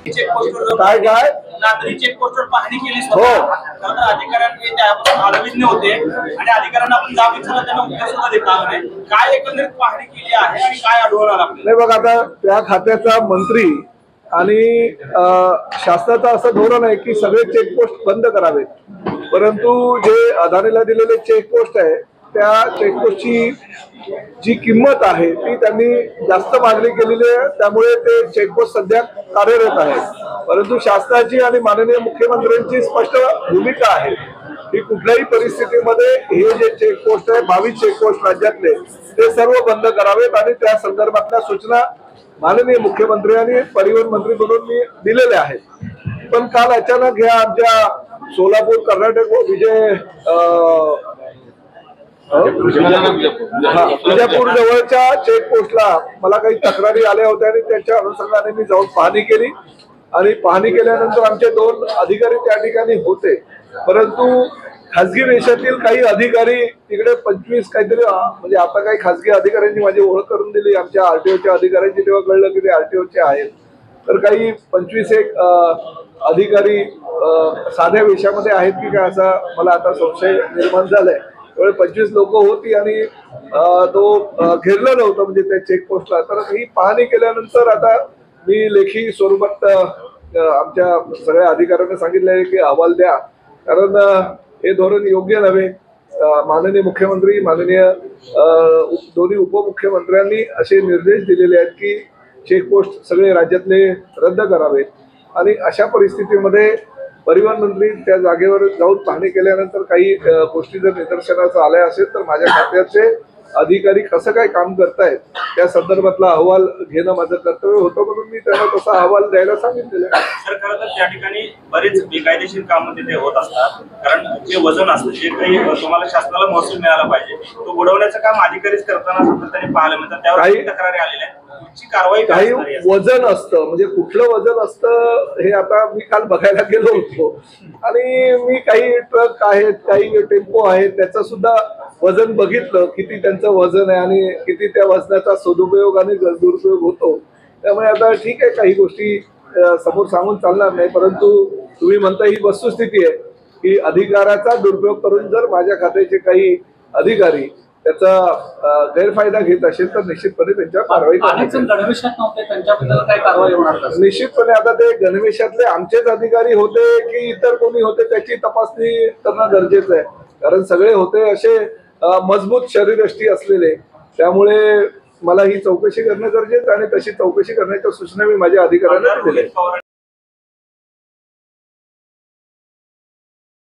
काय काय नागरी चेकपोस्टवर पाहणी केली हो. खरं तर अधिकाऱ्यांनी त्यापासून आलविज्ञ होते आणि अधिकाऱ्यांना आपण जाब विचारला त्यांना उत्तर सुद्धा देता आलं नाही. काय एकंदरीत पाहणी केली आहे आणि काय आढळून आलं आपल्याला? नाही बघ, आता त्या खात्याचा मंत्री आणि शासनाचं असं धोरण आहे की सगळे चेकपोस्ट बंद करावेत, परंतु जे अदानीला दिलेले चेकपोस्ट आहे त्या चेकपोस्टची जी किंमत आहे ती त्यांनी जास्त मागणी केलेली आहे, त्यामुळे ते चेकपोस्ट सध्या कार्यरत आहे. परंतु शासनाची आणि माननीय मुख्यमंत्र्यांची स्पष्ट भूमिका आहे की कुठल्याही परिस्थितीमध्ये हे जे चेकपोस्ट आहे 22 चेकपोस्ट राज्यातले ते सर्व बंद करावेत आणि त्या संदर्भातल्या सूचना माननीय मुख्यमंत्री आणि परिवहन मंत्री म्हणून मी दिलेले आहेत. पण काल अचानक ह्या आमच्या सोलापूर कर्नाटक विजापूर जवळच्या चेकपोस्टला मला काही तक्रारी आल्या होत्या आणि त्याच्या अनुषंगाने मी जाऊन पाहणी केली आणि पाहणी केल्यानंतर आमचे 2 अधिकारी त्या ठिकाणी होते, परंतु खासगी देशातील काही अधिकारी तिकडे 25 काहीतरी म्हणजे आता काही खासगी अधिकाऱ्यांनी माझी ओळख करून दिली आमच्या आरटीओच्या अधिकाऱ्यांची, तेव्हा कळलं की ते आरटीओचे आहेत. तर काही 25 एक अधिकारी साध्या वेशामध्ये आहेत की काय असा मला आता संशय निर्माण झालाय. त्यामुळे 25 लोक होती आणि तो घेरलं नव्हतं म्हणजे त्या चेकपोस्टला. तर ही पाहणी केल्यानंतर आता मी लेखी स्वरूपात आमच्या सगळ्या अधिकाऱ्यांना सांगितलं आहे की अहवाल द्या, कारण हे धोरण योग्य नव्हे. माननीय मुख्यमंत्री माननीय दोन्ही उपमुख्यमंत्र्यांनी असे निर्देश दिलेले आहेत की चेकपोस्ट सगळे राज्यातले रद्द करावेत आणि अशा परिस्थितीमध्ये परिवहन मंत्री त्या जागेवर जाऊन पाहणी केल्यानंतर काही गोष्टी जर निदर्शनास आल्या असेल तर माझ्या खात्याचे अधिकारी कसं काय काम करतायत त्या संदर्भातला अहवाल घेणं माझं कर्तव्य होतं, म्हणून मी त्यांना तसा अहवाल द्यायला सांगितलेलं आहे. सर, खरं तर त्या ठिकाणी बरेच बेकायदेशीर काम तिथे होत असतात, कारण जे वजन असतं जे काही तुम्हाला शासनाला महसूल मिळाला पाहिजे तो बुडवण्याचं काम अधिकारीच करताना सातत्याने पाहायला मिळतात. त्यावर काही तक्रारी आलेल्या आहेत. कारवाई काही वजन असतं म्हणजे कुठलं वजन असतं हे आता मी काल बघायला गेलो होतो आणि मी काही ट्रक आहेत काही टेम्पो आहेत त्याचं सुद्धा वजन बघितलं, किती त्यांचं वजन आहे आणि किती त्या वजनाचा सदुपयोग आणि दुरुपयोग होतो. त्यामुळे आता ठीक आहे, काही गोष्टी समोर सांगून चालणार नाही, परंतु तुम्ही म्हणता ही वस्तुस्थिती आहे की अधिकाराचा दुरुपयोग करून जर माझ्या खात्याचे काही अधिकारी त्याचा गैरफायदा घेत असेल तर निश्चितपणे त्यांच्यावर कारवाई निश्चितपणे. आता ते गणवेशातले आमचेच अधिकारी होते की इतर कोणी होते त्याची तपासणी करणं गरजेचं आहे, कारण सगळे होते असे मजबूत शरीरयष्टी असलेले. त्यामुळे मला ही चौकशी करणं गरजेचं आणि तशी चौकशी करण्याच्या सूचना मी माझ्या अधिकाऱ्यांना दिलेल्या आहेत.